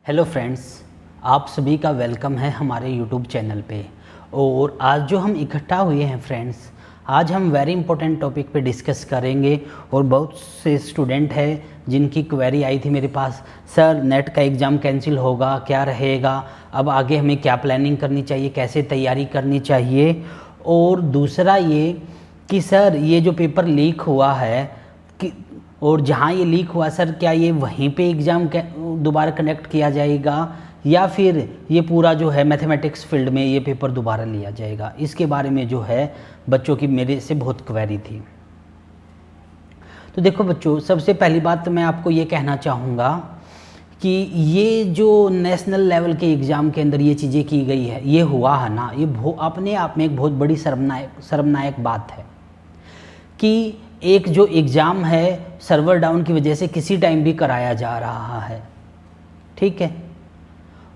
Hello friends, आप सभी का वेलकम है हमारे यूट्यूब चैनल पे। और आज जो हम इकट्ठा हुए हैं फ्रेंड्स, आज हम वेरी इंपॉर्टेंट टॉपिक पे डिस्कस करेंगे। और बहुत से स्टूडेंट हैं जिनकी क्वेरी आई थी मेरे पास, सर नेट का एग्ज़ाम कैंसिल होगा, क्या रहेगा, अब आगे हमें क्या प्लानिंग करनी चाहिए, कैसे तैयारी करनी चाहिए। और दूसरा ये कि सर ये जो पेपर लीक हुआ है कि और जहाँ ये लीक हुआ सर, क्या ये वहीं पे एग्ज़ाम दोबारा कंडक्ट किया जाएगा या फिर ये पूरा जो है मैथमेटिक्स फील्ड में ये पेपर दोबारा लिया जाएगा। इसके बारे में जो है बच्चों की मेरे से बहुत क्वेरी थी। तो देखो बच्चों, सबसे पहली बात तो मैं आपको ये कहना चाहूँगा कि ये जो नेशनल लेवल के एग्ज़ाम के अंदर ये चीज़ें की गई है, ये हुआ है ना, ये अपने आप में एक बहुत बड़ी शर्मनाक बात है कि एक जो एग्ज़ाम है सर्वर डाउन की वजह से किसी टाइम भी कराया जा रहा है, ठीक है।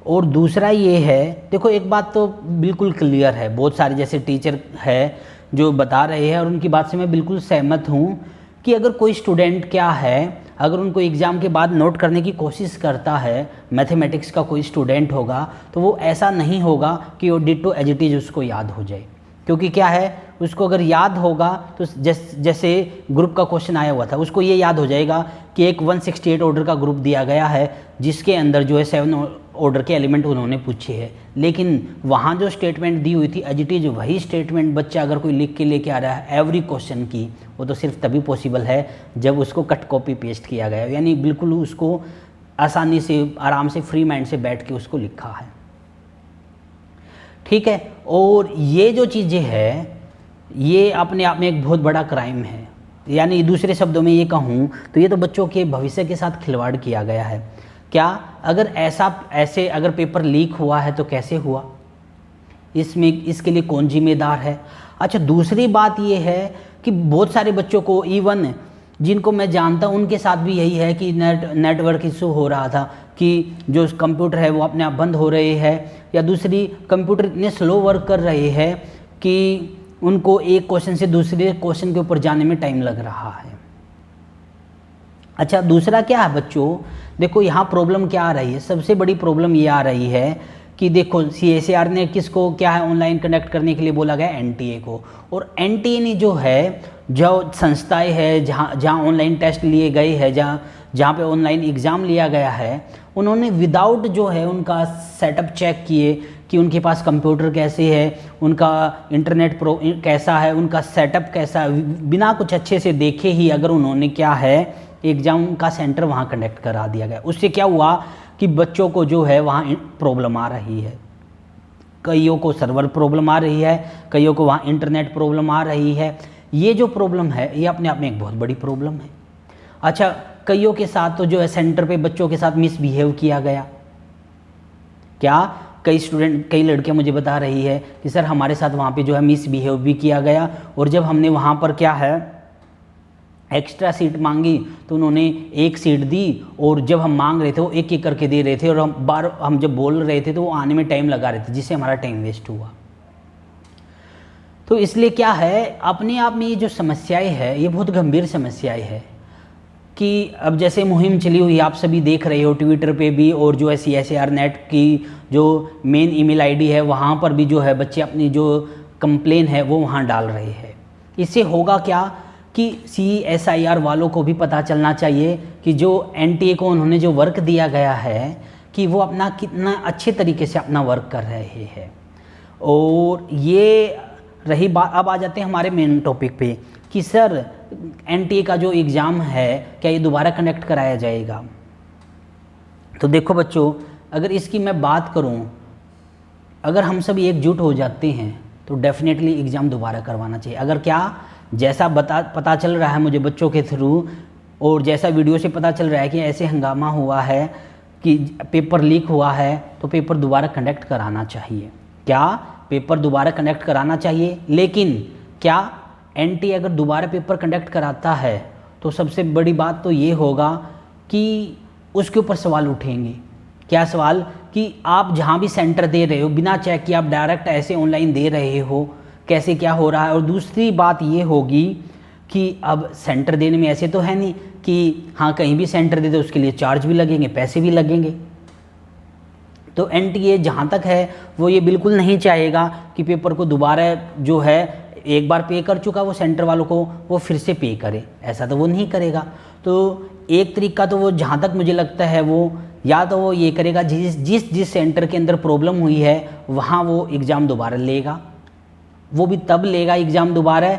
और दूसरा ये है, देखो एक बात तो बिल्कुल क्लियर है, बहुत सारे जैसे टीचर है जो बता रहे हैं और उनकी बात से मैं बिल्कुल सहमत हूँ कि अगर कोई स्टूडेंट क्या है, अगर उनको एग्ज़ाम के बाद नोट करने की कोशिश करता है, मैथमेटिक्स का कोई स्टूडेंट होगा, तो वो ऐसा नहीं होगा कि वो डिट्टो एज इट इज़ उसको याद हो जाए। क्योंकि क्या है, उसको अगर याद होगा तो जैसे ग्रुप का क्वेश्चन आया हुआ था, उसको ये याद हो जाएगा कि एक 168 ऑर्डर का ग्रुप दिया गया है जिसके अंदर जो है 7 ऑर्डर के एलिमेंट उन्होंने पूछे हैं। लेकिन वहाँ जो स्टेटमेंट दी हुई थी एज इट इज़ वही स्टेटमेंट बच्चा अगर कोई लिख के लेके आ रहा है एवरी क्वेश्चन की, वो तो सिर्फ तभी पॉसिबल है जब उसको कट कॉपी पेस्ट किया गया, यानी बिल्कुल उसको आसानी से आराम से फ्री माइंड से बैठ के उसको लिखा है, ठीक है। और ये जो चीज़ें हैं ये अपने आप में एक बहुत बड़ा क्राइम है, यानी दूसरे शब्दों में ये कहूँ तो ये तो बच्चों के भविष्य के साथ खिलवाड़ किया गया है। क्या अगर ऐसे अगर पेपर लीक हुआ है तो कैसे हुआ, इसके लिए कौन जिम्मेदार है। अच्छा, दूसरी बात ये है कि बहुत सारे बच्चों को, इवन जिनको मैं जानता हूँ उनके साथ भी यही है कि नेटवर्क इशू हो रहा था कि जो कंप्यूटर है वो अपने आप बंद हो रहे हैं, या दूसरी कंप्यूटर इतने स्लो वर्क कर रहे हैं कि उनको एक क्वेश्चन से दूसरे क्वेश्चन के ऊपर जाने में टाइम लग रहा है। अच्छा, दूसरा क्या है बच्चों, देखो यहाँ प्रॉब्लम क्या आ रही है, सबसे बड़ी प्रॉब्लम ये आ रही है कि देखो CSIR ने किसको क्या है ऑनलाइन कंडक्ट करने के लिए बोला गया, NTA को। और NTA ने जो है, जो संस्थाएं हैं जहाँ ऑनलाइन टेस्ट लिए गए हैं, जहाँ पे ऑनलाइन एग्ज़ाम लिया गया है, उन्होंने विदाउट जो है उनका सेटअप चेक किए कि उनके पास कंप्यूटर कैसे है, उनका इंटरनेट कैसा है, उनका सेटअप कैसा है, बिना कुछ अच्छे से देखे ही अगर उन्होंने क्या है एग्ज़ाम का सेंटर वहाँ कंडक्ट करा दिया गया। उससे क्या हुआ कि बच्चों को जो है वहाँ प्रॉब्लम आ रही है, कईयों को सर्वर प्रॉब्लम आ रही है, कईयों को वहाँ इंटरनेट प्रॉब्लम आ रही है। ये जो प्रॉब्लम है ये अपने आप में एक बहुत बड़ी प्रॉब्लम है। अच्छा, कईयों के साथ तो जो है सेंटर पे बच्चों के साथ मिसबिहेव किया गया। क्या कई लड़कियां मुझे बता रही है कि सर हमारे साथ वहाँ पे जो है मिसबिहेव भी किया गया, और जब हमने वहाँ पर क्या है एक्स्ट्रा सीट मांगी तो उन्होंने एक सीट दी, और जब हम मांग रहे थे वो एक एक करके दे रहे थे, और हम जब बोल रहे थे तो वो आने में टाइम लगा रहे थे, जिससे हमारा टाइम वेस्ट हुआ। तो इसलिए क्या है, अपने आप में ये जो समस्याएं है ये बहुत गंभीर समस्याएं है कि अब जैसे मुहिम चली हुई आप सभी देख रहे हो ट्विटर पे भी, और जो है CSIR नेट की जो मेन ईमेल ID है वहाँ पर भी जो है बच्चे अपनी जो कंप्लेन है वो वहाँ डाल रहे हैं। इससे होगा क्या कि CSIR वालों को भी पता चलना चाहिए कि जो NTA को उन्होंने जो वर्क दिया गया है कि वो अपना कितना अच्छे तरीके से अपना वर्क कर रहे हैं। और ये रही बात, अब आ जाते हैं हमारे मेन टॉपिक पे कि सर NTA का जो एग्ज़ाम है क्या ये दोबारा कंडक्ट कराया जाएगा। तो देखो बच्चों, अगर इसकी मैं बात करूं, अगर हम सब एकजुट हो जाते हैं तो डेफिनेटली एग्ज़ाम दोबारा करवाना चाहिए। अगर क्या जैसा पता चल रहा है मुझे बच्चों के थ्रू, और जैसा वीडियो से पता चल रहा है कि ऐसे हंगामा हुआ है कि पेपर लीक हुआ है, तो पेपर दोबारा कंडक्ट कराना चाहिए। क्या पेपर दोबारा कंडक्ट कराना चाहिए, लेकिन क्या NTA अगर दोबारा पेपर कंडक्ट कराता है तो सबसे बड़ी बात तो ये होगा कि उसके ऊपर सवाल उठेंगे। क्या सवाल कि आप जहाँ भी सेंटर दे रहे हो बिना चेक किए आप डायरेक्ट ऐसे ऑनलाइन दे रहे हो, कैसे क्या हो रहा है। और दूसरी बात ये होगी कि अब सेंटर देने में ऐसे तो है नहीं कि हाँ कहीं भी सेंटर दे दो उसके लिए चार्ज भी लगेंगे, पैसे भी लगेंगे। तो एनटीए जहाँ तक है वो ये बिल्कुल नहीं चाहेगा कि पेपर को दोबारा जो है, एक बार पे कर चुका वो सेंटर वालों को, वो फिर से पे करे, ऐसा तो वो नहीं करेगा। तो एक तरीका तो वो जहाँ तक मुझे लगता है वो या तो वो ये करेगा जिस सेंटर के अंदर प्रॉब्लम हुई है वहाँ वो एग्ज़ाम दोबारा लेगा। वो भी तब लेगा एग्ज़ाम दोबारा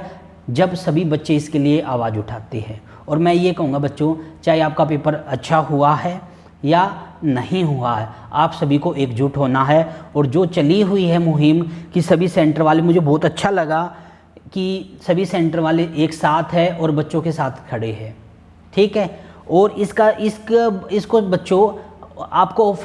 जब सभी बच्चे इसके लिए आवाज़ उठाते हैं। और मैं ये कहूँगा बच्चों, चाहे आपका पेपर अच्छा हुआ है या नहीं हुआ है, आप सभी को एकजुट होना है। और जो चली हुई है मुहिम कि सभी सेंटर वाले, मुझे बहुत अच्छा लगा कि सभी सेंटर वाले एक साथ है और बच्चों के साथ खड़े हैं, ठीक है। और इसको बच्चों आपको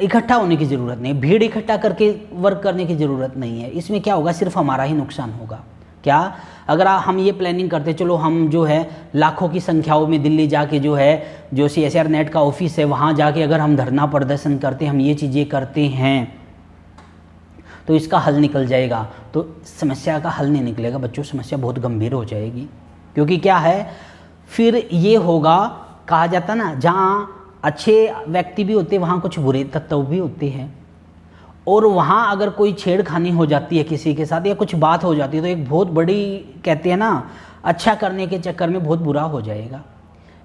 इकट्ठा होने की ज़रूरत नहीं, भीड़ इकट्ठा करके वर्क करने की ज़रूरत नहीं है। इसमें क्या होगा, सिर्फ हमारा ही नुकसान होगा। क्या, अगर हम ये प्लानिंग करते, चलो हम जो है लाखों की संख्याओं में दिल्ली जाके जो है, जो CSIR नेट का ऑफिस है वहाँ जाके अगर हम धरना प्रदर्शन करते, हम ये चीज़ें करते हैं तो इसका हल निकल जाएगा। तो समस्या का हल नहीं निकलेगा बच्चों, समस्या बहुत गंभीर हो जाएगी। क्योंकि क्या है, फिर ये होगा, कहा जाता ना, जहाँ अच्छे व्यक्ति भी होते वहाँ कुछ बुरे तत्व भी होते हैं। और वहाँ अगर कोई छेड़खानी हो जाती है किसी के साथ या कुछ बात हो जाती है तो एक बहुत बड़ी, कहते हैं ना, अच्छा करने के चक्कर में बहुत बुरा हो जाएगा।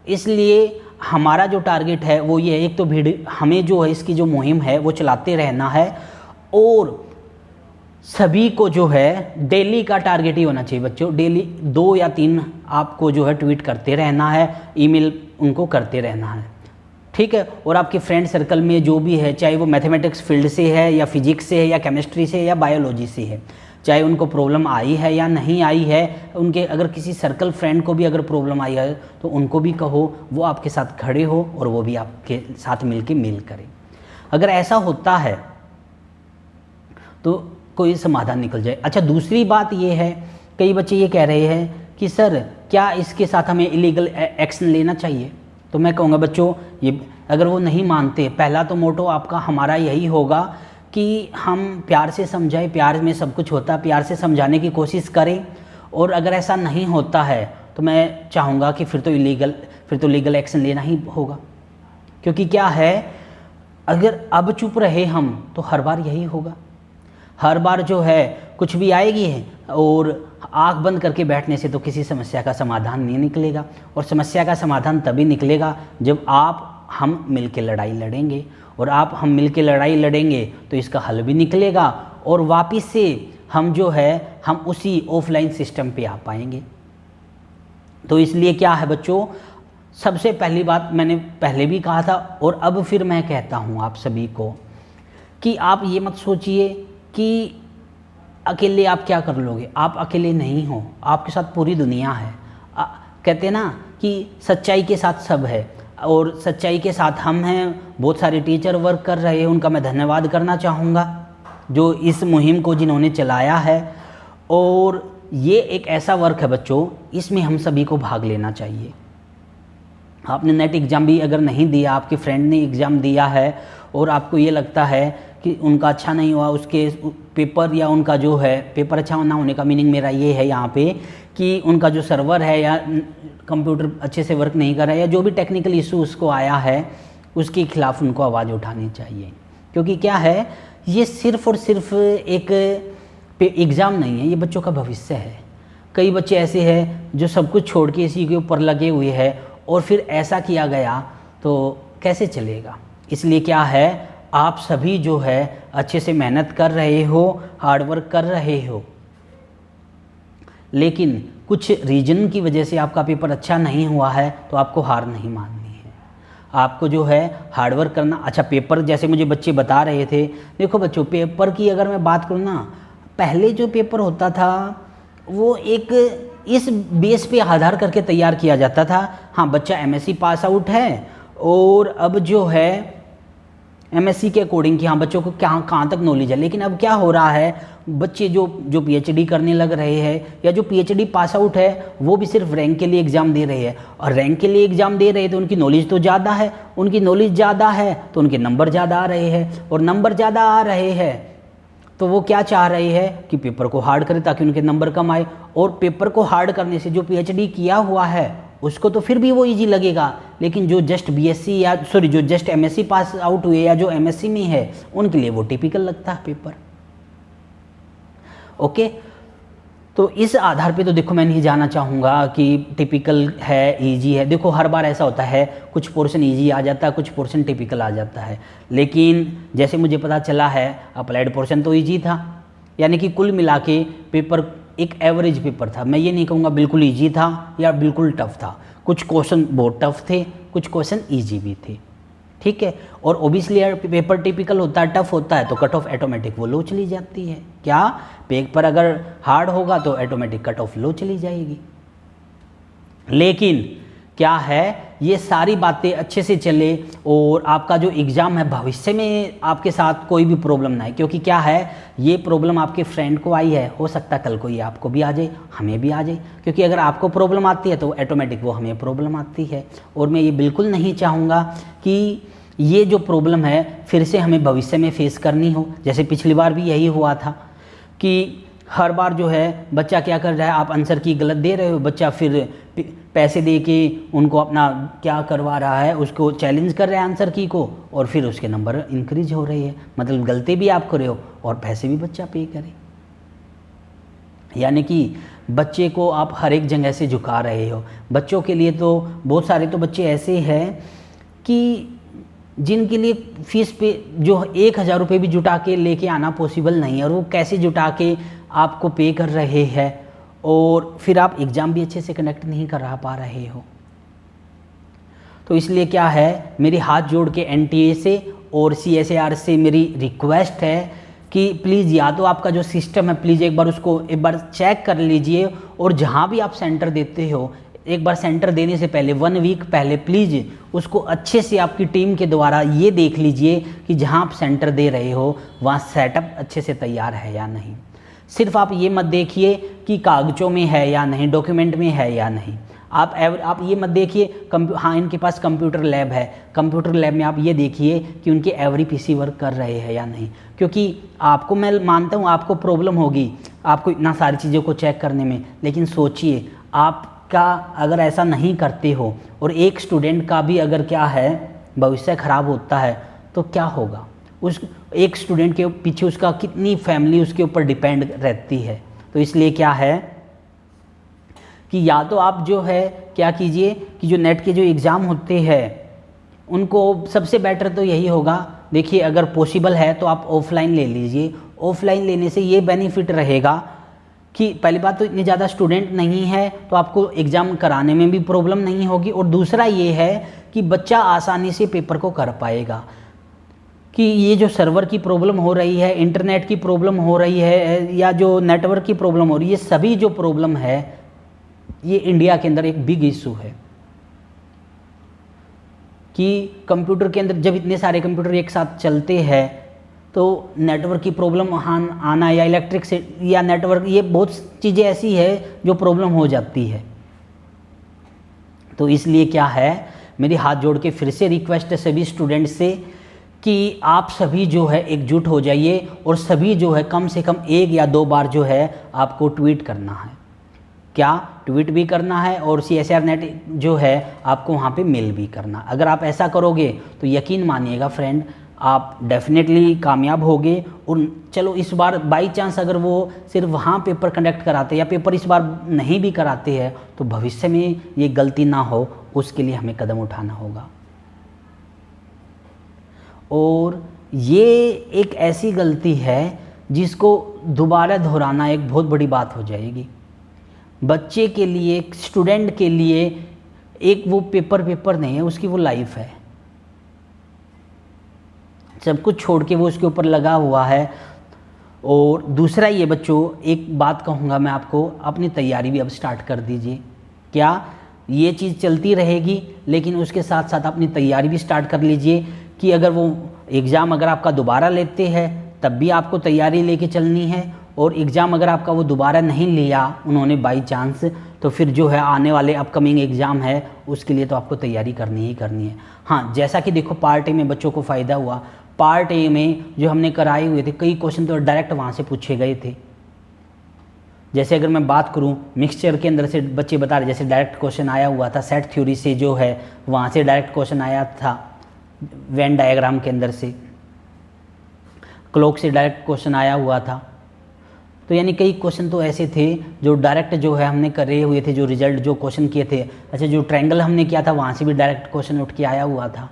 इसलिए हमारा जो टारगेट है वो ये है, एक तो भीड़, हमें जो है इसकी जो मुहिम है वो चलाते रहना है। और सभी को जो है डेली का टारगेट ही होना चाहिए बच्चों, डेली 2 या 3 आपको जो है ट्वीट करते रहना है, ईमेल उनको करते रहना है, ठीक है। और आपके फ्रेंड सर्कल में जो भी है, चाहे वो मैथमेटिक्स फील्ड से है या फिजिक्स से है या केमिस्ट्री से है या बायोलॉजी से है, चाहे उनको प्रॉब्लम आई है या नहीं आई है, उनके अगर किसी सर्कल फ्रेंड को भी अगर प्रॉब्लम आई है तो उनको भी कहो, वो आपके साथ खड़े हो और वो भी आपके साथ मिलके मेल करें। अगर ऐसा होता है तो कोई समाधान निकल जाए। अच्छा, दूसरी बात ये है, कई बच्चे ये कह रहे हैं कि सर क्या इसके साथ हमें इलीगल एक्शन लेना चाहिए। तो मैं कहूँगा बच्चों, ये अगर वो नहीं मानते, पहला तो मोटो आपका हमारा यही होगा कि हम प्यार से समझाएं, प्यार में सब कुछ होता है, प्यार से समझाने की कोशिश करें। और अगर ऐसा नहीं होता है तो मैं चाहूँगा कि फिर तो लीगल एक्शन लेना ही होगा। क्योंकि क्या है, अगर अब चुप रहे हम तो हर बार यही होगा, हर बार जो है कुछ भी आएगी है। और आँख बंद करके बैठने से तो किसी समस्या का समाधान नहीं निकलेगा। और समस्या का समाधान तभी निकलेगा जब हम मिल के लड़ाई लड़ेंगे। और हम मिल के लड़ाई लड़ेंगे तो इसका हल भी निकलेगा और वापस से हम जो है हम उसी ऑफलाइन सिस्टम पे आ पाएंगे। तो इसलिए क्या है बच्चों, सबसे पहली बात मैंने पहले भी कहा था और अब फिर मैं कहता हूँ आप सभी को कि आप ये मत सोचिए कि अकेले आप क्या कर लोगे। आप अकेले नहीं हो, आपके साथ पूरी दुनिया है। कहते हैं ना कि सच्चाई के साथ सब है और सच्चाई के साथ हम हैं। बहुत सारे टीचर वर्क कर रहे हैं, उनका मैं धन्यवाद करना चाहूँगा जो इस मुहिम को जिन्होंने चलाया है। और ये एक ऐसा वर्क है बच्चों, इसमें हम सभी को भाग लेना चाहिए। आपने नेट एग्ज़ाम भी अगर नहीं दिया, आपके फ्रेंड ने एग्ज़ाम दिया है और आपको ये लगता है कि उनका अच्छा नहीं हुआ, उसके पेपर या उनका जो है पेपर अच्छा ना होने का मीनिंग मेरा ये है यहाँ पे कि उनका जो सर्वर है या कंप्यूटर अच्छे से वर्क नहीं कर रहा है या जो भी टेक्निकल इशू उसको आया है, उसके खिलाफ उनको आवाज़ उठानी चाहिए। क्योंकि क्या है, ये सिर्फ़ और सिर्फ एक एग्ज़ाम नहीं है, ये बच्चों का भविष्य है। कई बच्चे ऐसे हैं जो सब कुछ छोड़ के इसी के ऊपर लगे हुए हैं और फिर ऐसा किया गया तो कैसे चलेगा। इसलिए क्या है, आप सभी जो है अच्छे से मेहनत कर रहे हो, हार्डवर्क कर रहे हो, लेकिन कुछ रीजन की वजह से आपका पेपर अच्छा नहीं हुआ है तो आपको हार नहीं माननी है। आपको जो है हार्डवर्क करना। अच्छा, पेपर जैसे मुझे बच्चे बता रहे थे, देखो बच्चों, पेपर की अगर मैं बात करूँ ना, पहले जो पेपर होता था वो एक इस बेस पे आधार करके तैयार किया जाता था। हाँ, बच्चा MSc पास आउट है और अब जो है MSc के अकॉर्डिंग कि हाँ बच्चों को कहाँ तक नॉलेज है। लेकिन अब क्या हो रहा है, बच्चे जो PhD करने लग रहे हैं या जो PhD पास आउट है वो भी सिर्फ रैंक के लिए एग्ज़ाम दे रहे हैं। और रैंक के लिए एग्ज़ाम दे रहे हैं तो उनकी नॉलेज तो ज़्यादा है, उनकी नॉलेज ज़्यादा है तो उनके नंबर ज़्यादा आ रहे हैं। और नंबर ज़्यादा आ रहे हैं तो वो क्या चाह रहे हैं कि पेपर को हार्ड करें ताकि उनके नंबर कम आए। और पेपर को हार्ड करने से जो PhD किया हुआ है उसको तो फिर भी वो इजी लगेगा, लेकिन जो जस्ट बीएससी या सॉरी जो जस्ट एमएससी पास आउट हुए या जो एमएससी में है उनके लिए वो टिपिकल लगता है पेपर। ओके, तो इस आधार पे तो देखो मैं नहीं जाना चाहूँगा कि टिपिकल है इजी है। देखो हर बार ऐसा होता है, कुछ पोर्शन इजी आ जाता है, कुछ पोर्शन टिपिकल आ जाता है, लेकिन जैसे मुझे पता चला है अप्लाइड पोर्शन तो इजी था, यानी कि कुल मिला के पेपर एक एवरेज पेपर था। मैं ये नहीं कहूँगा बिल्कुल इजी था या बिल्कुल टफ था, कुछ क्वेश्चन बहुत टफ थे, कुछ क्वेश्चन इजी भी थे, ठीक है। और ओबियसली पेपर टिपिकल होता है, टफ होता है, तो कट ऑफ ऑटोमेटिक वो लो चली जाती है। क्या पेपर अगर हार्ड होगा तो ऑटोमेटिक कट ऑफ लो चली जाएगी। लेकिन क्या है, ये सारी बातें अच्छे से चले और आपका जो एग्ज़ाम है भविष्य में आपके साथ कोई भी प्रॉब्लम ना है, क्योंकि क्या है, ये प्रॉब्लम आपके फ्रेंड को आई है, हो सकता है कल को ये आपको भी आ जाए, हमें भी आ जाए, क्योंकि अगर आपको प्रॉब्लम आती है तो ऑटोमेटिक वो हमें प्रॉब्लम आती है। और मैं ये बिल्कुल नहीं चाहूँगा कि ये जो प्रॉब्लम है फिर से हमें भविष्य में फेस करनी हो। जैसे पिछली बार भी यही हुआ था कि हर बार जो है बच्चा क्या कर रहा है, आप आंसर की गलत दे रहे हो, बच्चा फिर पैसे दे के उनको अपना क्या करवा रहा है, उसको चैलेंज कर रहा है आंसर की को, और फिर उसके नंबर इंक्रीज हो रही है। मतलब गलती भी आप करे हो और पैसे भी बच्चा पे करे, यानी कि बच्चे को आप हर एक जगह से झुका रहे हो। बच्चों के लिए तो बहुत सारे तो बच्चे ऐसे हैं कि जिनके लिए फीस पे जो 1,000 रुपये भी जुटा के लेके आना पॉसिबल नहीं है, और वो कैसे जुटा के आपको पे कर रहे हैं, और फिर आप एग्ज़ाम भी अच्छे से कनेक्ट नहीं करा पा रहे हो। तो इसलिए क्या है, मेरे हाथ जोड़ के एनटीए से और सीएसएआर से मेरी रिक्वेस्ट है कि प्लीज़ या तो आपका जो सिस्टम है प्लीज़ एक बार चेक कर लीजिए, और जहाँ भी आप सेंटर देते हो एक बार सेंटर देने से पहले 1 वीक पहले प्लीज़ उसको अच्छे से आपकी टीम के द्वारा ये देख लीजिए कि जहाँ आप सेंटर दे रहे हो वहाँ सेटअप अच्छे से तैयार है या नहीं। सिर्फ आप ये मत देखिए कि कागज़ों में है या नहीं, डॉक्यूमेंट में है या नहीं। आप ये मत देखिए हाँ इनके पास कंप्यूटर लैब है, कंप्यूटर लैब में आप ये देखिए कि उनके एवरी पीसी वर्क कर रहे हैं या नहीं। क्योंकि आपको मैं मानता हूँ आपको प्रॉब्लम होगी आपको इतना सारी चीज़ों को चेक करने में, लेकिन सोचिए आपका अगर ऐसा नहीं करते हो और एक स्टूडेंट का भी अगर क्या है भविष्य खराब होता है तो क्या होगा, उस एक स्टूडेंट के पीछे उसका कितनी फैमिली उसके ऊपर डिपेंड रहती है। तो इसलिए क्या है कि या तो आप जो है क्या कीजिए कि जो नेट के जो एग्ज़ाम होते हैं उनको सबसे बेटर तो यही होगा, देखिए अगर पॉसिबल है तो आप ऑफलाइन ले लीजिए। ऑफलाइन लेने से ये बेनिफिट रहेगा कि पहली बात तो इतने ज़्यादा स्टूडेंट नहीं है तो आपको एग्ज़ाम कराने में भी प्रॉब्लम नहीं होगी, और दूसरा ये है कि बच्चा आसानी से पेपर को कर पाएगा। कि ये जो सर्वर की प्रॉब्लम हो रही है, इंटरनेट की प्रॉब्लम हो रही है, या जो नेटवर्क की प्रॉब्लम हो रही है, ये सभी जो प्रॉब्लम है ये इंडिया के अंदर एक बिग इशू है। कि कंप्यूटर के अंदर जब इतने सारे कंप्यूटर एक साथ चलते हैं तो नेटवर्क की प्रॉब्लम आना या इलेक्ट्रिक से या नेटवर्क, ये बहुत चीज़ें ऐसी है जो प्रॉब्लम हो जाती है। तो इसलिए क्या है, मेरी हाथ जोड़ के फिर से रिक्वेस्ट है सभी स्टूडेंट से कि आप सभी जो है एकजुट हो जाइए, और सभी जो है कम से कम 1 या 2 बार जो है आपको ट्वीट करना है, क्या ट्वीट भी करना है, और CSR नेट जो है आपको वहाँ पे मेल भी करना। अगर आप ऐसा करोगे तो यकीन मानिएगा फ्रेंड आप डेफिनेटली कामयाब होगे। और चलो इस बार बाई चांस अगर वो सिर्फ वहाँ पेपर कंडक्ट कराते या पेपर इस बार नहीं भी कराते हैं तो भविष्य में ये गलती ना हो, उसके लिए हमें कदम उठाना होगा। और ये एक ऐसी गलती है जिसको दोबारा दोहराना एक बहुत बड़ी बात हो जाएगी। बच्चे के लिए, स्टूडेंट के लिए एक वो पेपर नहीं है, उसकी वो लाइफ है, सब कुछ छोड़ के वो उसके ऊपर लगा हुआ है। और दूसरा ये बच्चों एक बात कहूँगा मैं आपको, अपनी तैयारी भी अब स्टार्ट कर दीजिए। क्या ये चीज़ चलती रहेगी, लेकिन उसके साथ साथ अपनी तैयारी भी स्टार्ट कर लीजिए कि अगर वो एग्ज़ाम अगर आपका दोबारा लेते हैं तब भी आपको तैयारी लेके चलनी है, और एग्ज़ाम अगर आपका वो दोबारा नहीं लिया उन्होंने बाई चांस, तो फिर जो है आने वाले अपकमिंग एग्ज़ाम है उसके लिए तो आपको तैयारी करनी ही करनी है। हाँ, जैसा कि देखो पार्ट ए में बच्चों को फ़ायदा हुआ, पार्ट ए में जो हमने कराए हुए थे कई क्वेश्चन तो डायरेक्ट वहाँ से पूछे गए थे। जैसे अगर मैं बात करूं मिक्सचर के अंदर से बच्चे बता रहे, जैसे डायरेक्ट क्वेश्चन आया हुआ था सेट थ्योरी से, जो है वहाँ से डायरेक्ट क्वेश्चन आया था, वेन डायग्राम के अंदर से, क्लॉक से डायरेक्ट क्वेश्चन आया हुआ था। तो यानी कई क्वेश्चन तो ऐसे थे जो डायरेक्ट जो है हमने करे हुए थे, जो रिजल्ट जो क्वेश्चन किए थे। अच्छा, जो ट्रायंगल हमने किया था वहाँ से भी डायरेक्ट क्वेश्चन उठ के आया हुआ था।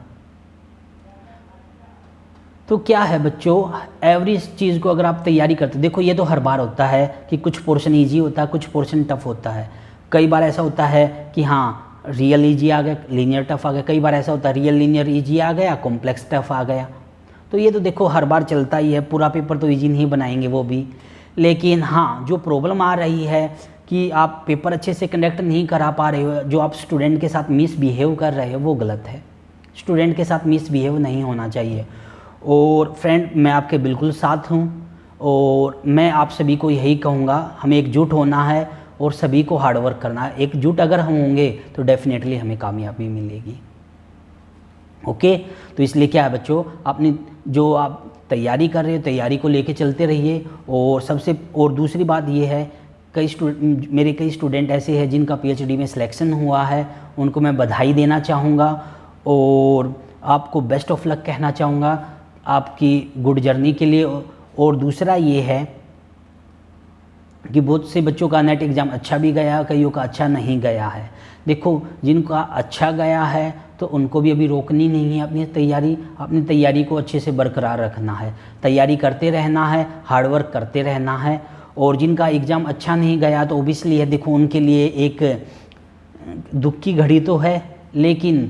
तो क्या है बच्चों, एवरी चीज़ को अगर आप तैयारी करते, देखो ये तो हर बार होता है कि कुछ पोर्शन इजी होता है, कुछ पोर्शन टफ होता है। कई बार ऐसा होता है कि हाँ रियल इजी आ गया, लीनियर टफ आ गया। कई बार ऐसा होता है रियल लीनियर इजी आ गया, कॉम्प्लेक्स टफ आ गया। तो ये तो देखो हर बार चलता ही है, पूरा पेपर तो इजी नहीं बनाएंगे वो भी। लेकिन हाँ, जो प्रॉब्लम आ रही है कि आप पेपर अच्छे से कंडक्ट नहीं करा पा रहे हो, जो आप स्टूडेंट के साथ मिसबिहेव कर रहे हो, वो गलत है। स्टूडेंट के साथ मिसबिहेव नहीं होना चाहिए। और फ्रेंड, मैं आपके बिल्कुल साथ हूँ और मैं आप सभी को यही कहूँगा, हमें एकजुट होना है और सभी को हार्डवर्क करना है। एकजुट अगर हम होंगे तो डेफिनेटली हमें कामयाबी मिलेगी। ओके, तो इसलिए क्या है बच्चों, अपनी जो आप तैयारी कर रहे हो तैयारी को लेके चलते रहिए। और दूसरी बात ये है, मेरे कई स्टूडेंट ऐसे हैं जिनका PhD में सिलेक्शन हुआ है, उनको मैं बधाई देना चाहूँगा और आपको बेस्ट ऑफ लक कहना चाहूँगा आपकी गुड जर्नी के लिए। और दूसरा ये है कि बहुत से बच्चों का नेट एग्ज़ाम अच्छा भी गया, कईयों का अच्छा नहीं गया है। देखो, जिनका अच्छा गया है तो उनको भी अभी रोकनी नहीं है अपनी तैयारी को अच्छे से बरकरार रखना है, तैयारी करते रहना है, हार्डवर्क करते रहना है। और जिनका एग्ज़ाम अच्छा नहीं गया तो ओबियसली है, देखो उनके लिए एक दुख की घड़ी तो है, लेकिन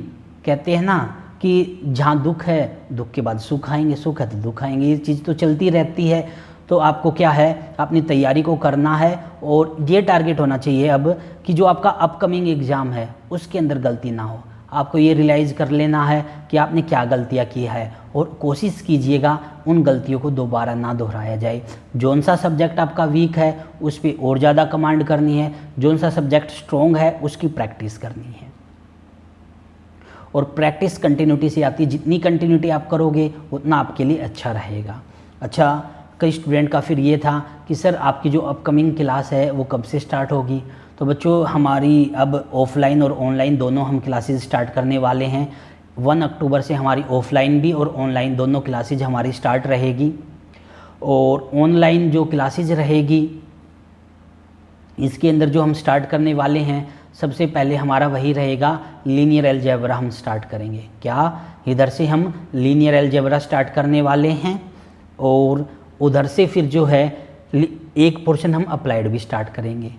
कहते हैं ना कि जहाँ दुख है, दुख के बाद सुख आएंगे, सुख है तो दुख आएंगे, ये चीज़ तो चलती रहती है। तो आपको क्या है, अपनी तैयारी को करना है और ये टारगेट होना चाहिए अब कि जो आपका अपकमिंग एग्ज़ाम है उसके अंदर गलती ना हो। आपको ये रियलाइज़ कर लेना है कि आपने क्या गलतियाँ की है और कोशिश कीजिएगा उन गलतियों को दोबारा ना दोहराया जाए। जौन सा सब्जेक्ट आपका वीक है उस पर और ज़्यादा कमांड करनी है, जौन सा सब्जेक्ट स्ट्रॉन्ग है उसकी प्रैक्टिस करनी है। और प्रैक्टिस कंटिन्यूटी से आती है, जितनी कंटिन्यूटी आप करोगे उतना आपके लिए अच्छा रहेगा। अच्छा, कई स्टूडेंट का फिर ये था कि सर आपकी जो अपकमिंग क्लास है वो कब से स्टार्ट होगी। तो बच्चों, हमारी अब ऑफलाइन और ऑनलाइन दोनों हम क्लासेस स्टार्ट करने वाले हैं। 1 अक्टूबर से हमारी ऑफलाइन भी और ऑनलाइन दोनों क्लासेज हमारी स्टार्ट रहेगी। और ऑनलाइन जो क्लासेज रहेगी इसके अंदर जो हम स्टार्ट करने वाले हैं, सबसे पहले हमारा वही रहेगा लीनियर अलजेब्रा हम स्टार्ट करेंगे। क्या, इधर से हम लीनियर अलजेब्रा स्टार्ट करने वाले हैं और उधर से फिर जो है एक पोर्शन हम अप्लाइड भी स्टार्ट करेंगे।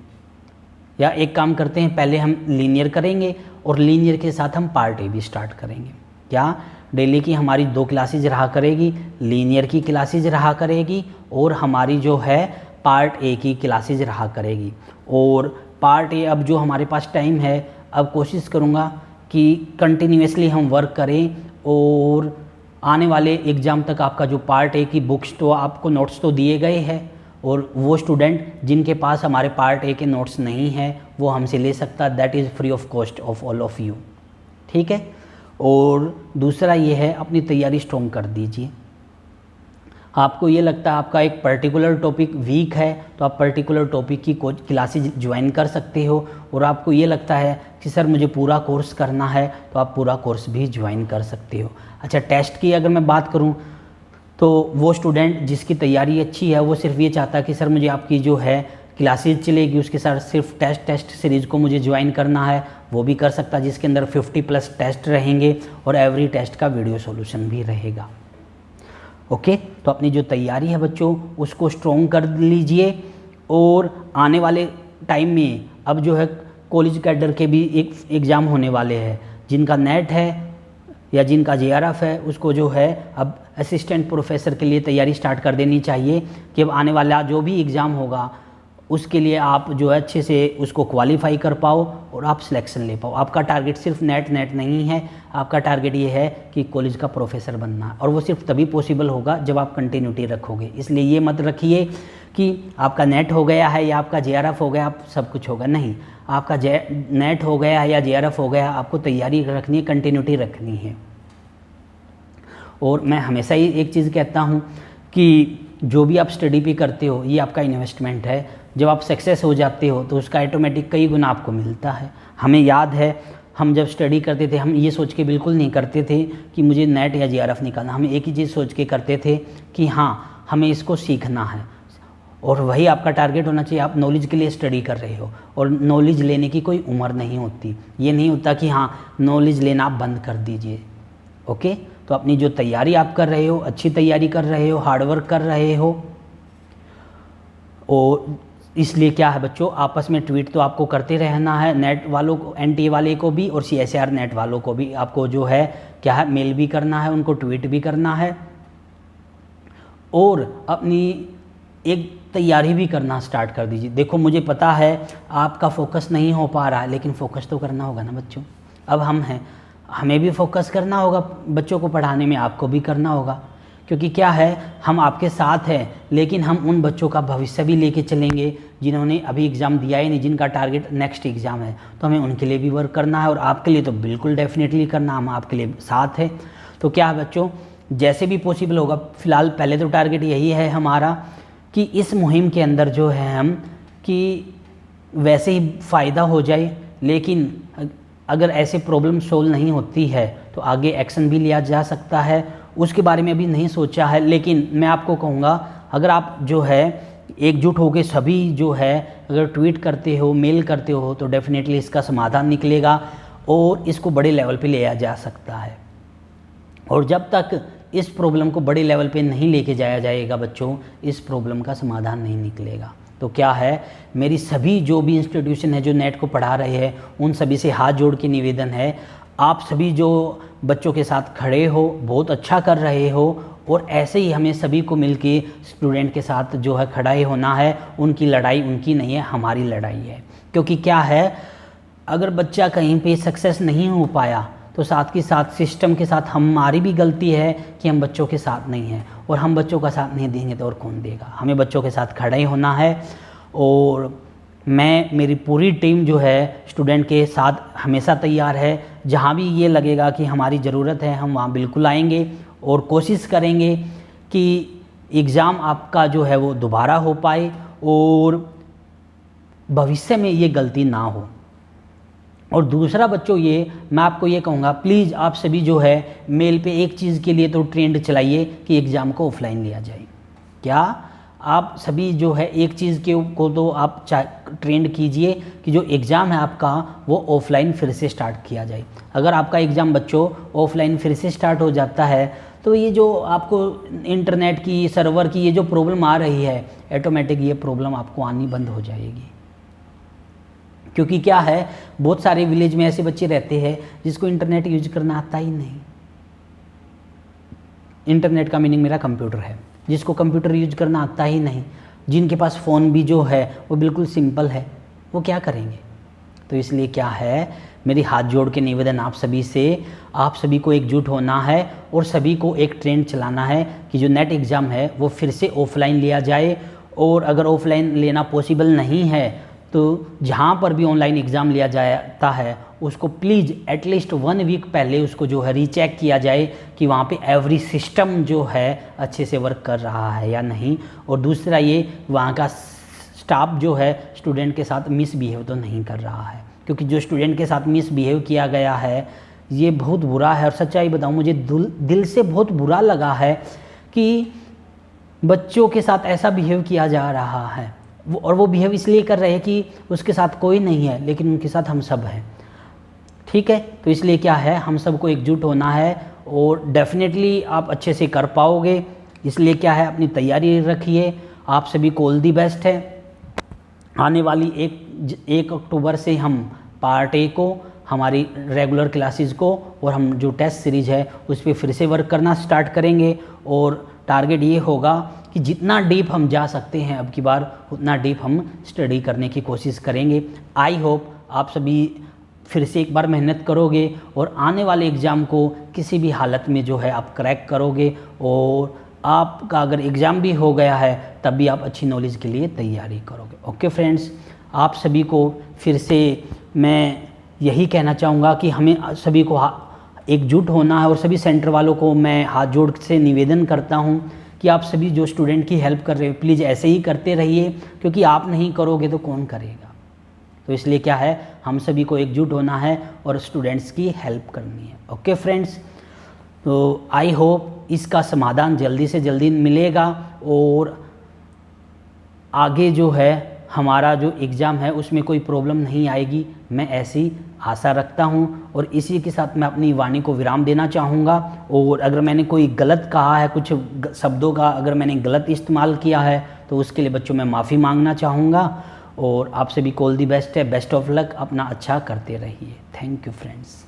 या एक काम करते हैं, पहले हम लीनियर करेंगे और लीनियर के साथ हम पार्ट ए भी स्टार्ट करेंगे। क्या, डेली की हमारी 2 क्लासेज रहा करेगी, लीनियर की क्लासेज रहा करेगी और हमारी जो है पार्ट ए की क्लासेज रहा करेगी। और पार्ट ए, अब जो हमारे पास टाइम है, अब कोशिश करूँगा कि कंटिन्यूसली हम वर्क करें और आने वाले एग्ज़ाम तक आपका जो पार्ट ए की बुक्स, तो आपको नोट्स तो दिए गए हैं और वो स्टूडेंट जिनके पास हमारे पार्ट ए के नोट्स नहीं हैं वो हमसे ले सकता, that is free of cost of all of you. ठीक है। और दूसरा ये है, अपनी तैयारी स्ट्रॉन्ग कर दीजिए। आपको ये लगता है आपका एक पर्टिकुलर टॉपिक वीक है तो आप पर्टिकुलर टॉपिक की क्लासेज ज्वाइन कर सकते हो। और आपको ये लगता है कि सर मुझे पूरा कोर्स करना है तो आप पूरा कोर्स भी ज्वाइन कर सकते हो। अच्छा, टेस्ट की अगर मैं बात करूं तो वो स्टूडेंट जिसकी तैयारी अच्छी है वो सिर्फ ये चाहता है कि सर मुझे आपकी जो है क्लासेज चलेगी उसके साथ सिर्फ टेस्ट सीरीज़ को मुझे ज्वाइन करना है, वो भी कर सकता है, जिसके अंदर 50+ टेस्ट रहेंगे और एवरी टेस्ट का वीडियो सॉल्यूशन भी रहेगा। ओके, तो अपनी जो तैयारी है बच्चों उसको स्ट्रॉन्ग कर लीजिए। और आने वाले टाइम में अब जो है कॉलेज कैडर के भी एक एग्ज़ाम होने वाले हैं, जिनका नेट है या जिनका JRF है उसको जो है अब असिस्टेंट प्रोफेसर के लिए तैयारी स्टार्ट कर देनी चाहिए कि अब आने वाला जो भी एग्ज़ाम होगा उसके लिए आप जो है अच्छे से उसको क्वालिफाई कर पाओ और आप सिलेक्शन ले पाओ। आपका टारगेट सिर्फ नेट नहीं है, आपका टारगेट ये है कि कॉलेज का प्रोफेसर बनना है। और वो सिर्फ तभी पॉसिबल होगा जब आप कंटिन्यूटी रखोगे। इसलिए ये मत रखिए कि आपका नेट हो गया है या आपका JRF हो गया, आप सब कुछ होगा, नहीं। आपका नेट हो गया या JRF हो गया, आपको तैयारी रखनी है, कंटिन्यूटी रखनी है। और मैं हमेशा ही एक चीज़ कहता हूँ कि जो भी आप स्टडी पे करते हो ये आपका इन्वेस्टमेंट है। जब आप सक्सेस हो जाते हो तो उसका ऑटोमेटिक कई गुना आपको मिलता है। हमें याद है हम जब स्टडी करते थे, हम ये सोच के बिल्कुल नहीं करते थे कि मुझे नेट या जीआरएफ निकालना, हम एक ही चीज़ सोच के करते थे कि हाँ हमें इसको सीखना है, और वही आपका टारगेट होना चाहिए। आप नॉलेज के लिए स्टडी कर रहे हो, और नॉलेज लेने की कोई उम्र नहीं होती। ये नहीं होता कि हाँ नॉलेज लेना आप बंद कर दीजिए। ओके, तो अपनी जो तैयारी आप कर रहे हो, अच्छी तैयारी कर रहे हो, हार्डवर्क कर रहे हो, और इसलिए क्या है बच्चों, आपस में ट्वीट तो आपको करते रहना है, नेट वालों को, एनटीए वाले को भी और सीएसआर नेट वालों को भी आपको जो है क्या है, मेल भी करना है, उनको ट्वीट भी करना है, और अपनी एक तैयारी भी करना स्टार्ट कर दीजिए। देखो मुझे पता है आपका फोकस नहीं हो पा रहा है, लेकिन फोकस तो करना होगा ना बच्चों। अब हम हैं, हमें भी फोकस करना होगा बच्चों को पढ़ाने में, आपको भी करना होगा, क्योंकि क्या है हम आपके साथ हैं, लेकिन हम उन बच्चों का भविष्य भी लेके चलेंगे जिन्होंने अभी एग्ज़ाम दिया ही नहीं, जिनका टारगेट नेक्स्ट एग्ज़ाम है, तो हमें उनके लिए भी वर्क करना है, और आपके लिए तो बिल्कुल डेफिनेटली करना, हम आपके लिए साथ हैं। तो क्या है बच्चों, जैसे भी पॉसिबल होगा, फ़िलहाल पहले तो टारगेट यही है हमारा कि इस मुहिम के अंदर जो है हम कि वैसे ही फ़ायदा हो जाए, लेकिन अगर ऐसे प्रॉब्लम सोल्व नहीं होती है तो आगे एक्शन भी लिया जा सकता है, उसके बारे में अभी नहीं सोचा है। लेकिन मैं आपको कहूँगा अगर आप जो है एकजुट होकर सभी जो है अगर ट्वीट करते हो, मेल करते हो, तो डेफिनेटली इसका समाधान निकलेगा और इसको बड़े लेवल पे लिया जा सकता है। और जब तक इस प्रॉब्लम को बड़े लेवल पे नहीं लेके जाया जाएगा बच्चों, इस प्रॉब्लम का समाधान नहीं निकलेगा। तो क्या है, मेरी सभी जो भी इंस्टीट्यूशन है जो नेट को पढ़ा रहे हैं, उन सभी से हाथ जोड़ के निवेदन है, आप सभी जो बच्चों के साथ खड़े हो, बहुत अच्छा कर रहे हो, और ऐसे ही हमें सभी को मिलके स्टूडेंट के साथ जो है खड़ा ही होना है। उनकी लड़ाई उनकी नहीं है, हमारी लड़ाई है। क्योंकि क्या है, अगर बच्चा कहीं पे सक्सेस नहीं हो पाया तो साथ के साथ सिस्टम के साथ हमारी भी गलती है कि हम बच्चों के साथ नहीं हैं, और हम बच्चों का साथ नहीं देंगे तो और कौन देगा। हमें बच्चों के साथ खड़ा ही होना है, और मेरी पूरी टीम जो है स्टूडेंट के साथ हमेशा तैयार है। जहाँ भी ये लगेगा कि हमारी ज़रूरत है, हम वहाँ बिल्कुल आएंगे और कोशिश करेंगे कि एग्ज़ाम आपका जो है वो दोबारा हो पाए और भविष्य में ये गलती ना हो। और दूसरा बच्चों, ये मैं आपको ये कहूँगा, प्लीज़ आप सभी जो है मेल पे एक चीज़ के लिए तो ट्रेंड चलाइए कि एग्ज़ाम को ऑफलाइन लिया जाए। क्या आप सभी जो है एक चीज़ को तो आप ट्रेंड कीजिए कि जो एग्ज़ाम है आपका वो ऑफलाइन फिर से स्टार्ट किया जाए। अगर आपका एग्ज़ाम बच्चों ऑफलाइन फिर से स्टार्ट हो जाता है तो ये जो आपको इंटरनेट की, सर्वर की ये जो प्रॉब्लम आ रही है, ऑटोमेटिक ये प्रॉब्लम आपको आनी बंद हो जाएगी। क्योंकि क्या है, बहुत सारे विलेज में ऐसे बच्चे रहते हैं जिसको इंटरनेट यूज करना आता ही नहीं। इंटरनेट का मीनिंग मेरा कंप्यूटर है, जिसको कंप्यूटर यूज करना आता ही नहीं, जिनके पास फ़ोन भी जो है वो बिल्कुल सिंपल है, वो क्या करेंगे। तो इसलिए क्या है, मेरी हाथ जोड़ के निवेदन आप सभी से, आप सभी को एकजुट होना है और सभी को एक ट्रेंड चलाना है कि जो नेट एग्ज़ाम है वो फिर से ऑफलाइन लिया जाए। और अगर ऑफलाइन लेना पॉसिबल नहीं है तो जहाँ पर भी ऑनलाइन एग्ज़ाम लिया जाता है उसको प्लीज़ एटलीस्ट 1 वीक पहले उसको जो है रीचेक किया जाए कि वहाँ पे एवरी सिस्टम जो है अच्छे से वर्क कर रहा है या नहीं। और दूसरा ये, वहाँ का स्टाफ जो है स्टूडेंट के साथ मिसबिहेव तो नहीं कर रहा है, क्योंकि जो स्टूडेंट के साथ मिसबिहेव किया गया है ये बहुत बुरा है। और सच्चाई बताऊँ, मुझे दिल से बहुत बुरा लगा है कि बच्चों के साथ ऐसा बिहेव किया जा रहा है। और वो बिहेव इसलिए कर रहे हैं कि उसके साथ कोई नहीं है, लेकिन उनके साथ हम सब हैं। ठीक है, तो इसलिए क्या है, हम सबको एकजुट होना है और डेफिनेटली आप अच्छे से कर पाओगे। इसलिए क्या है, अपनी तैयारी रखिए। आप सभी को ऑल दी बेस्ट है। आने वाली 1 अक्टूबर से हम पार्ट ए को, हमारी रेगुलर क्लासेस को, और हम जो टेस्ट सीरीज है उस पर फिर से वर्क करना स्टार्ट करेंगे। और टारगेट ये होगा कि जितना डीप हम जा सकते हैं अब की बार, उतना डीप हम स्टडी करने की कोशिश करेंगे। आई होप आप सभी फिर से एक बार मेहनत करोगे और आने वाले एग्ज़ाम को किसी भी हालत में जो है आप क्रैक करोगे। और आपका अगर एग्ज़ाम भी हो गया है तब भी आप अच्छी नॉलेज के लिए तैयारी करोगे। ओके फ्रेंड्स, आप सभी को फिर से मैं यही कहना चाहूँगा कि हमें सभी को एकजुट होना है। और सभी सेंटर वालों को मैं हाथ जोड़ से निवेदन करता हूँ कि आप सभी जो स्टूडेंट की हेल्प कर रहे हो प्लीज़ ऐसे ही करते रहिए, क्योंकि आप नहीं करोगे तो कौन करेगा। तो इसलिए क्या है, हम सभी को एकजुट होना है और स्टूडेंट्स की हेल्प करनी है। ओके फ्रेंड्स, तो आई होप इसका समाधान जल्दी से जल्दी मिलेगा और आगे जो है हमारा जो एग्ज़ाम है उसमें कोई प्रॉब्लम नहीं आएगी, मैं ऐसी आशा रखता हूं। और इसी के साथ मैं अपनी वाणी को विराम देना चाहूँगा। और अगर मैंने कोई गलत कहा है, कुछ शब्दों का अगर मैंने गलत इस्तेमाल किया है तो उसके लिए बच्चों मैं माफ़ी मांगना चाहूँगा। और आप सभी को ऑल दी बेस्ट है, बेस्ट ऑफ लक, अपना अच्छा करते रहिए। Thank you friends.